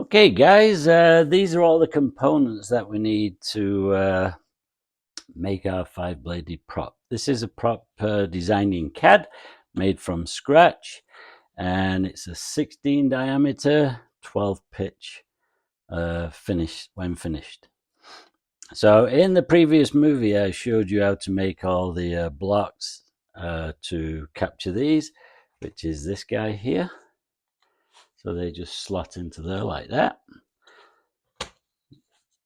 Okay guys, these are all the components that we need to make our 5-bladed prop. This is a prop designed in CAD, made from scratch, and it's a 16 diameter, 12 pitch when finished. So in the previous movie I showed you how to make all the blocks to capture these, which is this guy here. So they just slot into there like that.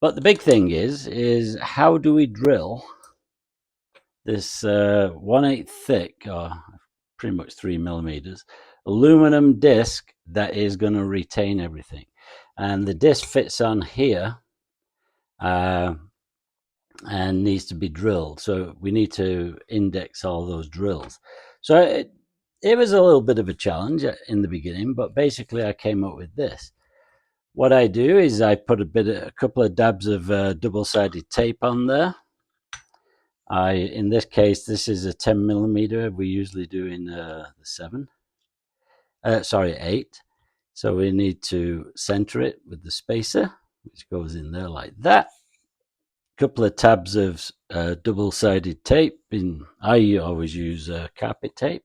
But the big thing is how do we drill this 1/8 thick, or pretty much 3 millimeters, aluminum disc that is going to retain everything. And the disc fits on here and needs to be drilled. So we need to index all those drills. So it was a little bit of a challenge in the beginning, but basically I came up with this. What I do is I put a couple of dabs of double-sided tape on there. In this case, this is a 10 millimeter. We usually do in the 8. So we need to center it with the spacer, which goes in there like that. A couple of tabs of double-sided tape. I always use carpet tape.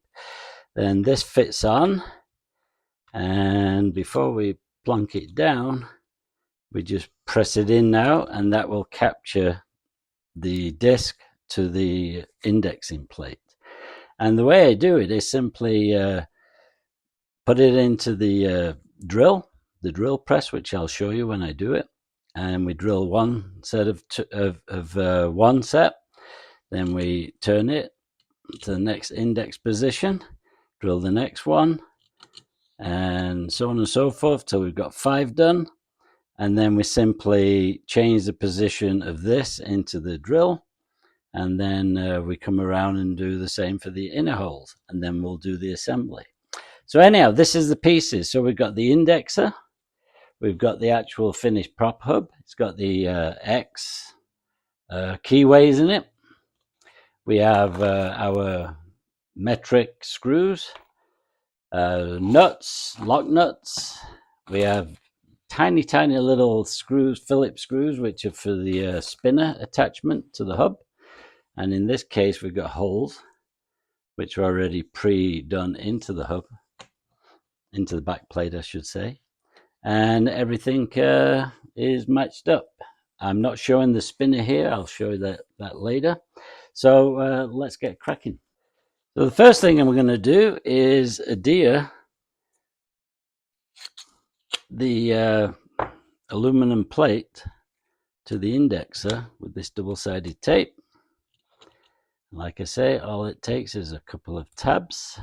Then this fits on, and before we plonk it down, we just press it in now, and that will capture the disc to the indexing plate. And the way I do it is simply put it into the drill press, which I'll show you when I do it. And we drill one set of one set, then we turn it to the next index position, drill the next one, and so on and so forth till we've got 5 done. And then we simply change the position of this into the drill, and then we come around and do the same for the inner holes, and then we'll do the assembly. So anyhow, this is the pieces. So we've got the indexer, we've got the actual finished prop hub, it's got the X keyways in it, we have our metric screws, nuts, lock nuts, we have tiny little screws, Phillips screws, which are for the spinner attachment to the hub. And in this case we've got holes which are already pre-done into the hub, into the back plate I should say, and everything is matched up. I'm not showing the spinner here, I'll show you that later. So let's get cracking. So the first thing I'm going to do is adhere the aluminum plate to the indexer with this double-sided tape. Like I say, all it takes is a couple of tabs.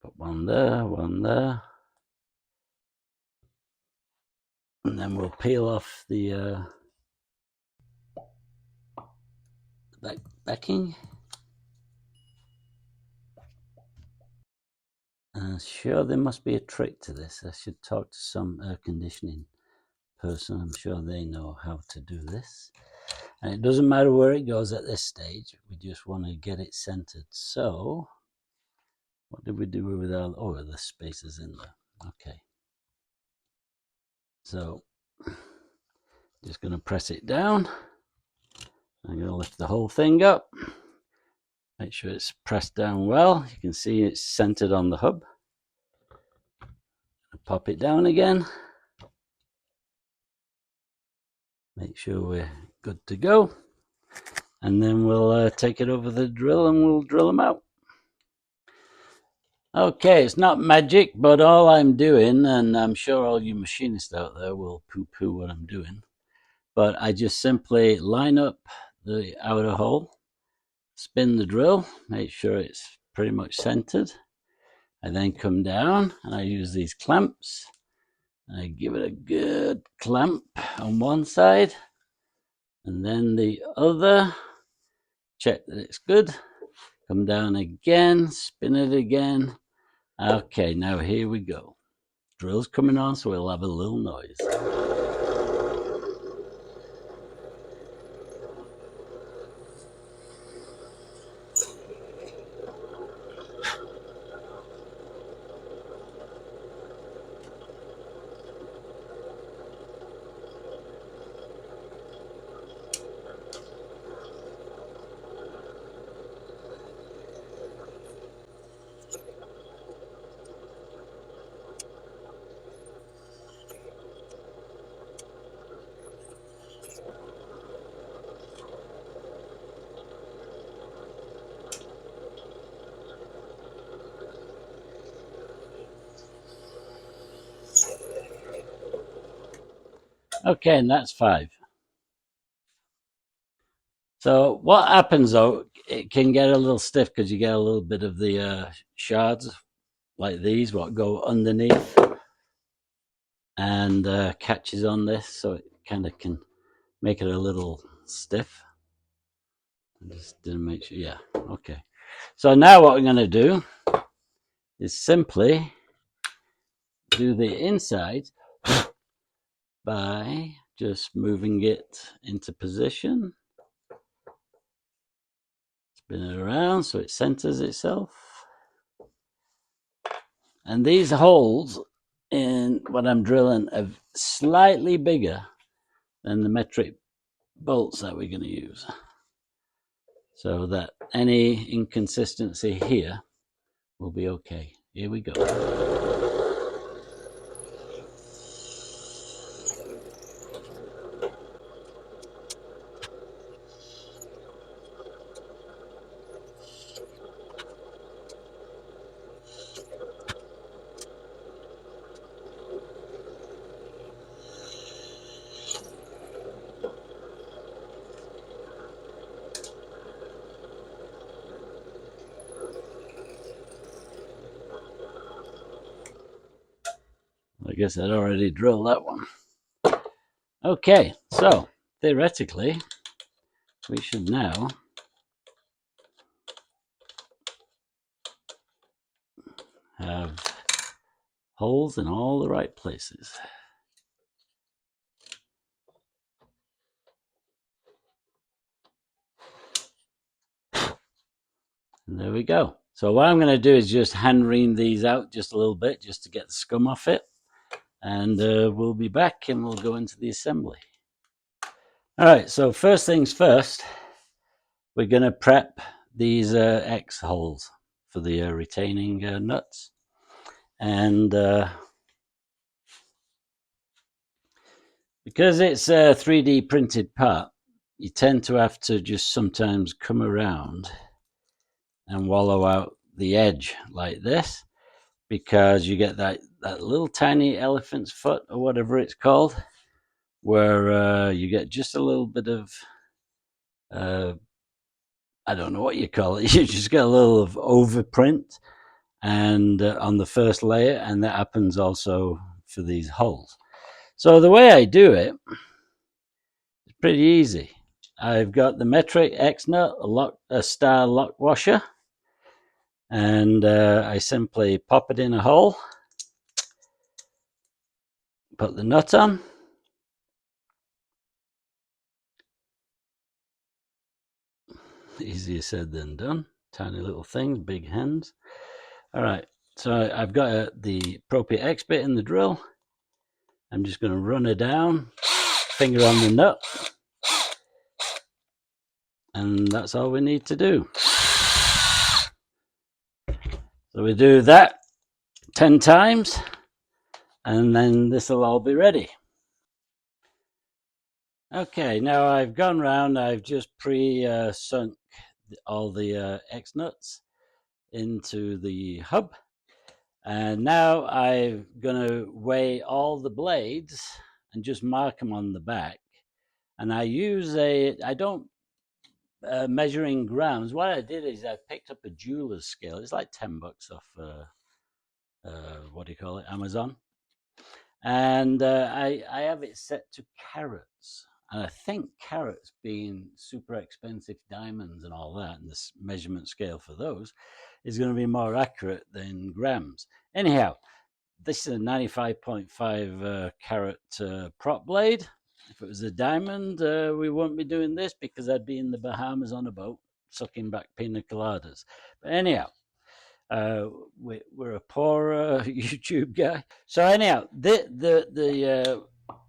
Put one there, and then we'll peel off the backing. Sure, there must be a trick to this. I should talk to some air conditioning person. I'm sure they know how to do this. And it doesn't matter where it goes at this stage. We just want to get it centered. So, what did we do with our... Oh, the spacers in there. Okay. So, just going to press it down. I'm going to lift the whole thing up. Make sure it's pressed down well. You can see it's centered on the hub. Pop it down again. Make sure we're good to go. And then we'll take it over the drill and we'll drill them out. Okay, it's not magic, but all I'm doing, and I'm sure all you machinists out there will poo-poo what I'm doing, but I just simply line up the outer hole, spin the drill, make sure it's pretty much centered. I then come down and I use these clamps. I give it a good clamp on one side and then the other. Check that it's good. Come down again, spin it again. Okay, now here we go. Drill's coming on, so we'll have a little noise. Okay, and that's 5. So what happens though, it can get a little stiff because you get a little bit of the shards like these, what go underneath and catches on this, so it kind of can make it a little stiff. I just didn't make sure. Yeah, okay. So now what I'm going to do is simply do the inside by just moving it into position, spin it around so it centers itself. And these holes in what I'm drilling are slightly bigger than the metric bolts that we're going to use, so that any inconsistency here will be okay. Here we go. I guess I'd already drilled that one. Okay, so theoretically, we should now have holes in all the right places. And there we go. So what I'm going to do is just hand ream these out just a little bit, just to get the scum off it. And we'll be back and we'll go into the assembly. All right, so first things first, we're going to prep these X holes for the retaining nuts. And because it's a 3D printed part, you tend to have to just sometimes come around and wallow out the edge like this, because you get that little tiny elephant's foot or whatever it's called, where you get just a little bit of I don't know what you call it. You just get a little of overprint and on the first layer, and that happens also for these holes. So the way I do it is pretty easy. I've got the metric X nut, a star lock washer, and I simply pop it in a hole, put the nut on, easier said than done. Tiny little things, big hands. All right, so I've got the appropriate X bit in the drill. I'm just going to run it down, finger on the nut, and that's all we need to do. So we do that 10 times, and then this will all be ready. Okay, now I've gone round, I've just sunk all the X nuts into the hub, and now I'm going to weigh all the blades and just mark them on the back. And I use I don't measure in grams. What I did is I picked up a jeweler's scale. It's like $10 off what do you call it, Amazon. And I have it set to carats. And I think carats, being super expensive diamonds and all that, and the measurement scale for those is going to be more accurate than grams. Anyhow, this is a 95.5 carat prop blade. If it was a diamond, we wouldn't be doing this because I'd be in the Bahamas on a boat sucking back pina coladas. But anyhow, we're a poor YouTube guy. So anyhow,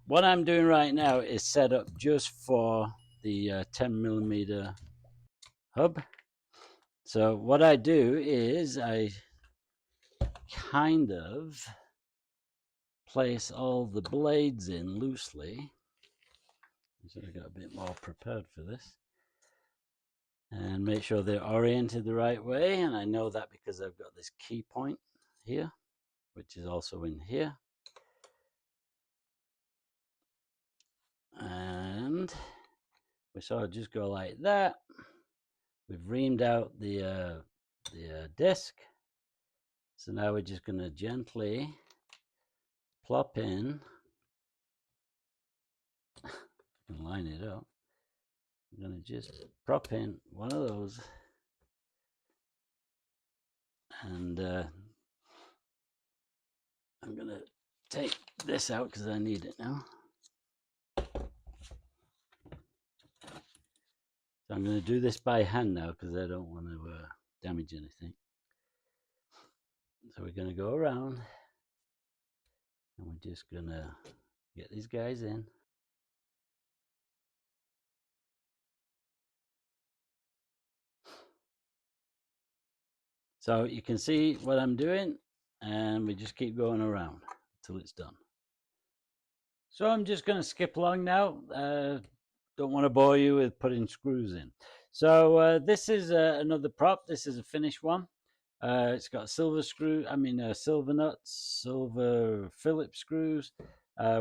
what I'm doing right now is set up just for the 10mm hub. So what I do is I kind of place all the blades in loosely. So I got a bit more prepared for this. And make sure they're oriented the right way. And I know that because I've got this key point here, which is also in here. And we sort of just go like that. We've reamed out the disc. So now we're just going to gently plop in and line it up. I'm going to just prop in one of those, and I'm going to take this out because I need it now. So I'm going to do this by hand now because I don't want to damage anything. So we're going to go around and we're just going to get these guys in. So you can see what I'm doing, and we just keep going around until it's done. So I'm just going to skip along now. Don't want to bore you with putting screws in. So this is another prop. This is a finished one. It's got silver silver nuts, silver Phillips screws.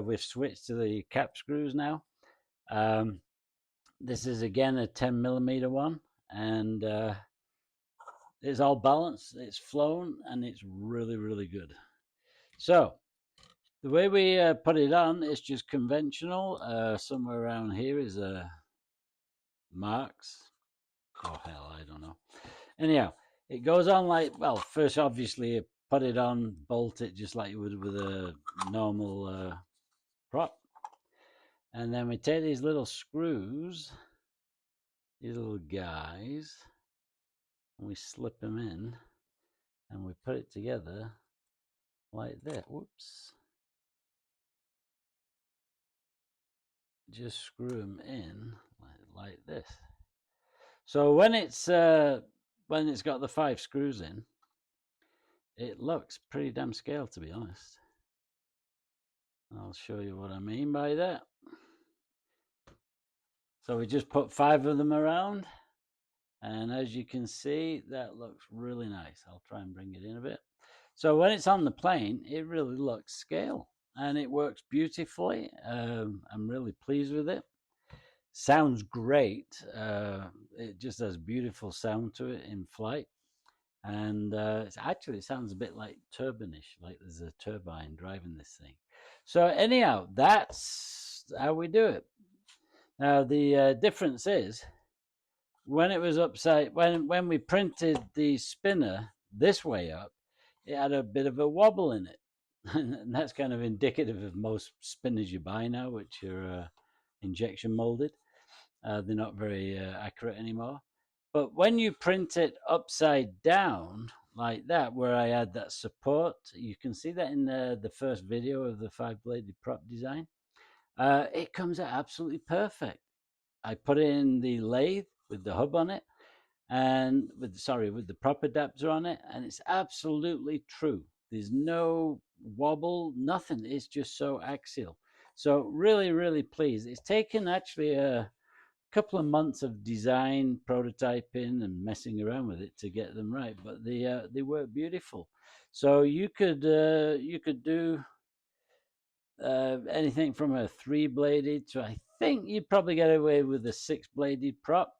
We've switched to the cap screws now. This is again a 10mm one, and it's all balanced, it's flown, and it's really, really good. So the way we put it on is just conventional. Somewhere around here is marks. Oh hell, I don't know. Anyhow, it goes on like, well, first obviously you put it on, bolt it just like you would with a normal prop. And then we take these little screws, these little guys, and we slip them in, and we put it together like that. Whoops. Just screw them in like this. So when it's got the 5 screws in, it looks pretty damn scale, to be honest. I'll show you what I mean by that. So we just put 5 of them around, and as you can see, that looks really nice. I'll try and bring it in a bit. So when it's on the plane, it really looks scale, and it works beautifully. I'm really pleased with it. Sounds great. It just has beautiful sound to it in flight, and it sounds a bit like turbinish, like there's a turbine driving this thing. So anyhow, that's how we do it. Now the difference is when it was when we printed the spinner this way up, it had a bit of a wobble in it, and that's kind of indicative of most spinners you buy now, which are injection molded. They're not very accurate anymore. But when you print it upside down like that, where I had that support, you can see that in the first video of the 5-bladed prop design. It comes out absolutely perfect. I put it in the lathe with the hub on it, and with the prop adapter on it, and it's absolutely true. There's no wobble, nothing. It's just so axial. So really, really pleased. It's taken actually a couple of months of design, prototyping, and messing around with it to get them right, but they work beautiful. So you could do anything from a 3-bladed to, I think you'd probably get away with a 6-bladed prop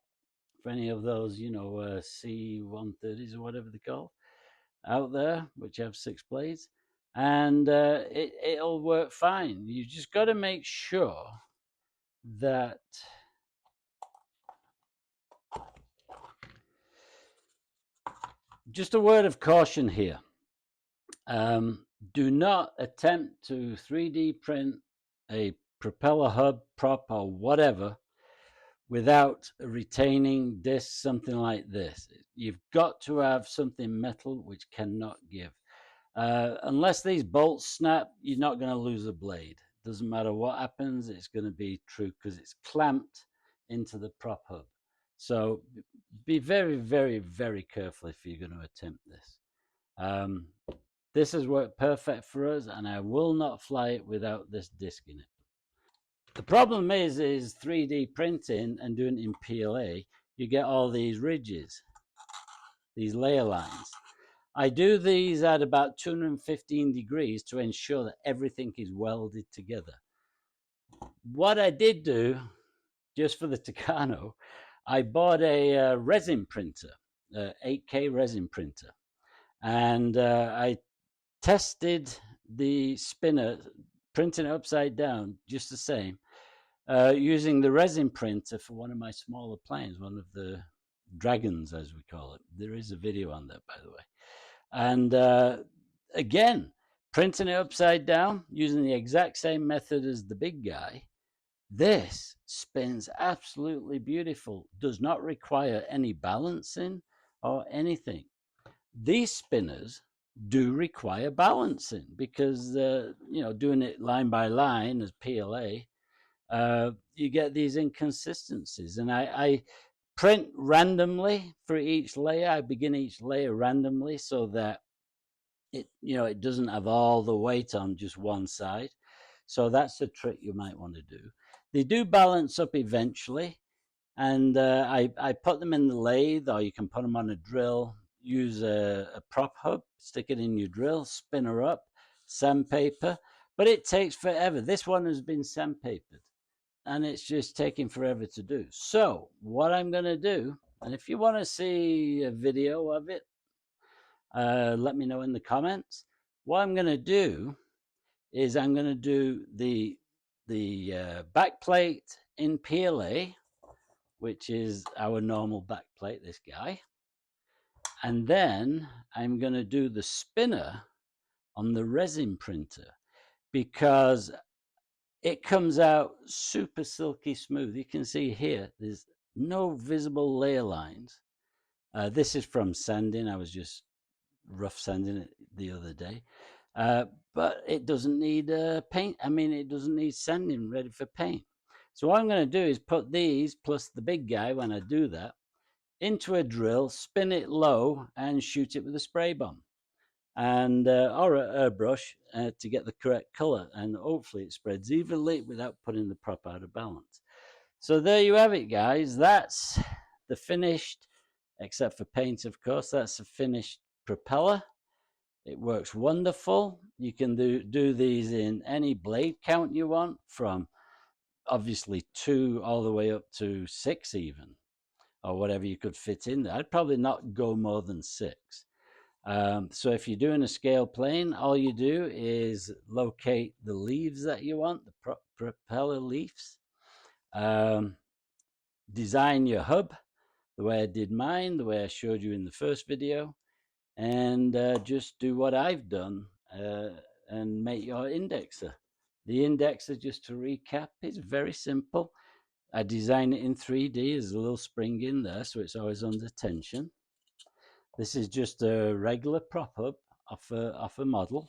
for any of those, C-130s or whatever they're called out there, which have 6 blades, and it'll work fine. You just got to make sure that just a word of caution here. Do not attempt to 3D print a propeller hub, prop, or whatever without retaining disc, something like this. You've got to have something metal which cannot give. Unless these bolts snap, you're not going to lose a blade. Doesn't matter what happens, it's going to be true because it's clamped into the prop hub. So be very, very, very careful if you're going to attempt this. This has worked perfect for us, and I will not fly it without this disc in it. The problem is 3D printing and doing it in PLA, you get all these ridges, these layer lines. I do these at about 215 degrees to ensure that everything is welded together. what I did do, just for the Tucano, I bought a resin printer, 8K resin printer, and I tested the spinner, printing it upside down, just the same, using the resin printer for one of my smaller planes, one of the Dragons, as we call it. There is a video on that, by the way. And again, printing it upside down using the exact same method as the big guy. This spins absolutely beautiful, does not require any balancing or anything. These spinners do require balancing because, doing it line by line as PLA, you get these inconsistencies. And I print randomly for each layer. I begin each layer randomly so that it doesn't have all the weight on just one side. So that's the trick you might want to do. They do balance up eventually, and I put them in the lathe, or you can put them on a drill. Use a prop hub, stick it in your drill, spin her up, sandpaper. But it takes forever. This one has been sandpapered, and it's just taking forever to do. So what I'm going to do, and if you want to see a video of it, let me know in the comments. What I'm going to do is I'm going to do the back plate in PLA, which is our normal back plate, this guy. And then I'm going to do the spinner on the resin printer because it comes out super silky smooth. You can see here, there's no visible layer lines. This is from sanding. I was just rough sanding it the other day. But it doesn't need paint. I mean, it doesn't need sanding ready for paint. So what I'm going to do is put these plus the big guy, when I do that, into a drill, spin it low, and shoot it with a spray bomb and or a airbrush to get the correct color, and hopefully it spreads evenly without putting the prop out of balance. So there you have it, guys. That's the finished, except for paint, of course. That's the finished propeller. It works wonderful. You can do these in any blade count you want, from obviously 2 all the way up to 6 even, or whatever you could fit in there. I'd probably not go more than 6. So if you're doing a scale plane, all you do is locate the leaves that you want, the propeller leaves. Design your hub the way I did mine, the way I showed you in the first video, and just do what I've done and make your indexer. The indexer, just to recap, is very simple. I design it in 3D. There's a little spring in there, so it's always under tension. This is just a regular prop hub off a model.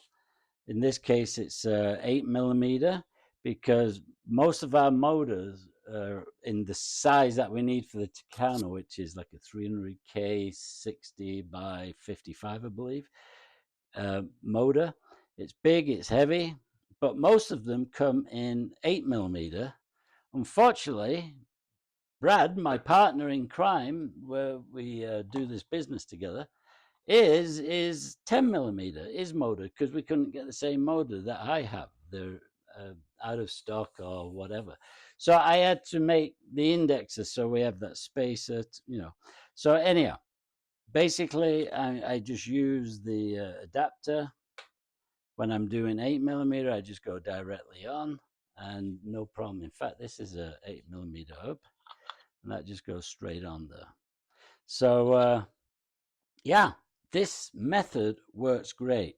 In this case, it's 8mm, because most of our motors are in the size that we need for the Tucano, which is like a 300K 60 by 55, I believe, motor. It's big, it's heavy, but most of them come in 8mm. Unfortunately, Brad, my partner in crime, where we do this business together, is 10mm, is motor, because we couldn't get the same motor that I have. They're out of stock or whatever. So I had to make the indexer so we have that spacer, So anyhow, basically I just use the adapter. When I'm doing 8mm, I just go directly on and no problem. In fact, this is a 8mm hub, and that just goes straight on there. So yeah, this method works great.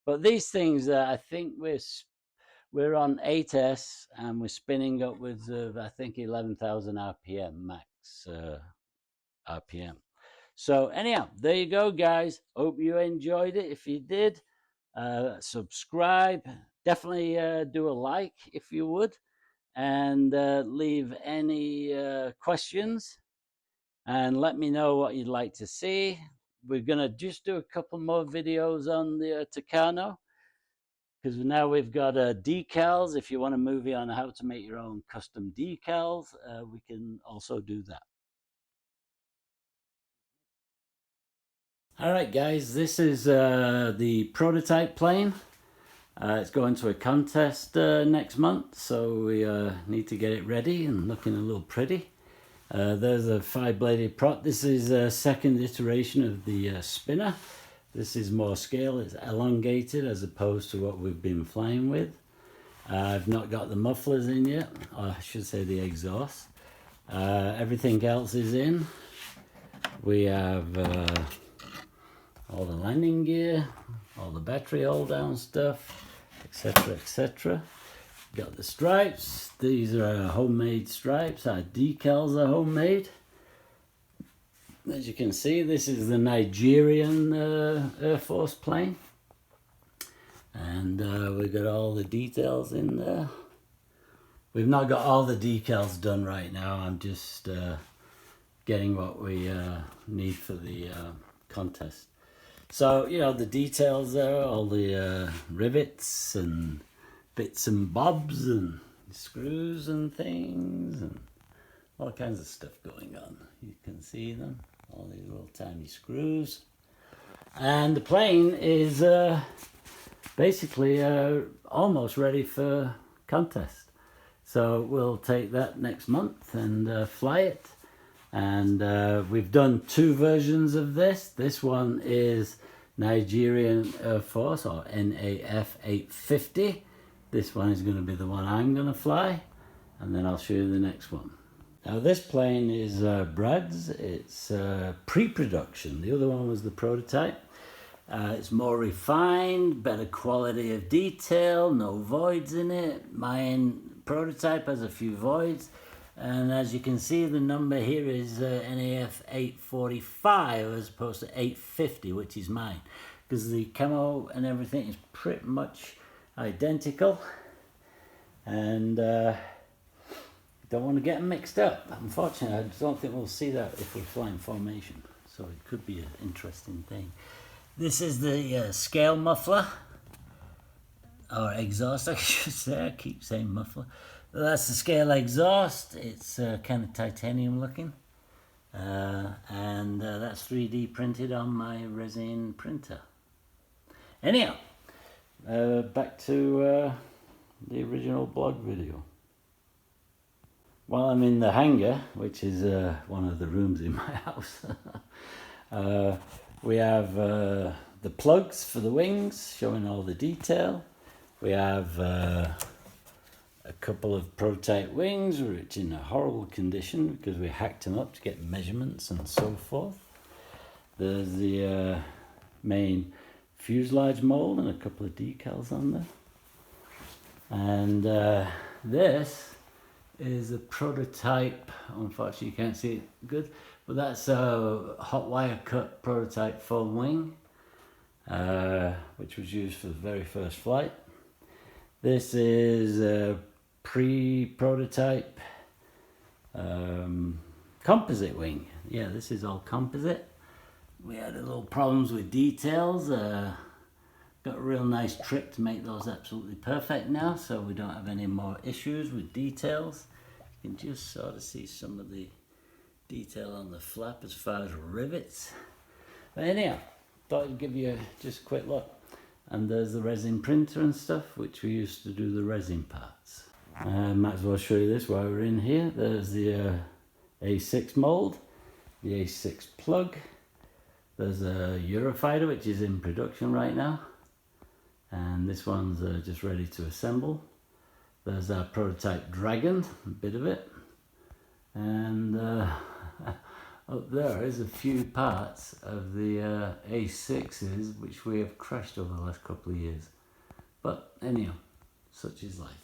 But these things, I think we're on 8S and we're spinning upwards of, I think, 11,000 RPM max RPM. So anyhow, there you go, guys. Hope you enjoyed it. If you did, subscribe. Definitely do a like if you would, and leave any questions, and let me know what you'd like to see. We're going to just do a couple more videos on the Tucano, because now we've got decals. If you want a movie on how to make your own custom decals, we can also do that. All right, guys, this is the prototype plane. It's going to a contest next month, so we need to get it ready and looking a little pretty. There's a 5-bladed prop. This is a second iteration of the spinner. This is more scale, it's elongated as opposed to what we've been flying with. I've not got the mufflers in yet, or I should say the exhaust. Everything else is in. We have all the landing gear, all the battery hold down stuff, etc, etc. Got the stripes. These are homemade stripes. Our decals are homemade. As you can see, this is the Nigerian Air Force plane. And we've got all the details in there. We've not got all the decals done right now. I'm just getting what we need for the contest. So, you know, the details there, all the rivets and bits and bobs and screws and things and all kinds of stuff going on. You can see them, all these little tiny screws. And the plane is basically almost ready for contest. So we'll take that next month and fly it. And we've done 2 versions of this. This one is Nigerian Air Force, or NAF 850. This one is going to be the one I'm going to fly, and then I'll show you the next one. Now this plane is Brad's. It's pre-production. The other one was the prototype. It's more refined, better quality of detail, no voids in it. Mine prototype has a few voids, and as you can see, the number here is NAF 845 as opposed to 850, which is mine, because the camo and everything is pretty much identical, and don't want to get them mixed up. Unfortunately, I don't think we'll see that if we're flying formation, so it could be an interesting thing. This is the scale muffler, or exhaust I should say. I keep saying muffler. That's the scale exhaust. It's kind of titanium looking, and that's 3D printed on my resin printer. Anyhow, back to the original blog video. While I'm in the hangar, which is one of the rooms in my house, we have the plugs for the wings showing all the detail. We have a couple of prototype wings which are in a horrible condition because we hacked them up to get measurements and so forth. There's the main fuselage mold and a couple of decals on there. And this is a prototype. Unfortunately you can't see it good, but that's a hot wire cut prototype full wing, which was used for the very first flight. This is a pre-prototype composite wing. Yeah, this is all composite. We had a little problems with details. Got a real nice trick to make those absolutely perfect now, so we don't have any more issues with details. You can just sort of see some of the detail on the flap as far as rivets. But anyhow, thought I'd give you just a quick look. And there's the resin printer and stuff, which we used to do the resin parts. Might as well show you this while we're in here. There's the A6 mold, the A6 plug. There's a Eurofighter, which is in production right now. And this one's just ready to assemble. There's our prototype Dragon, a bit of it. And up there is a few parts of the A6s which we have crashed over the last couple of years. But anyhow, such is life.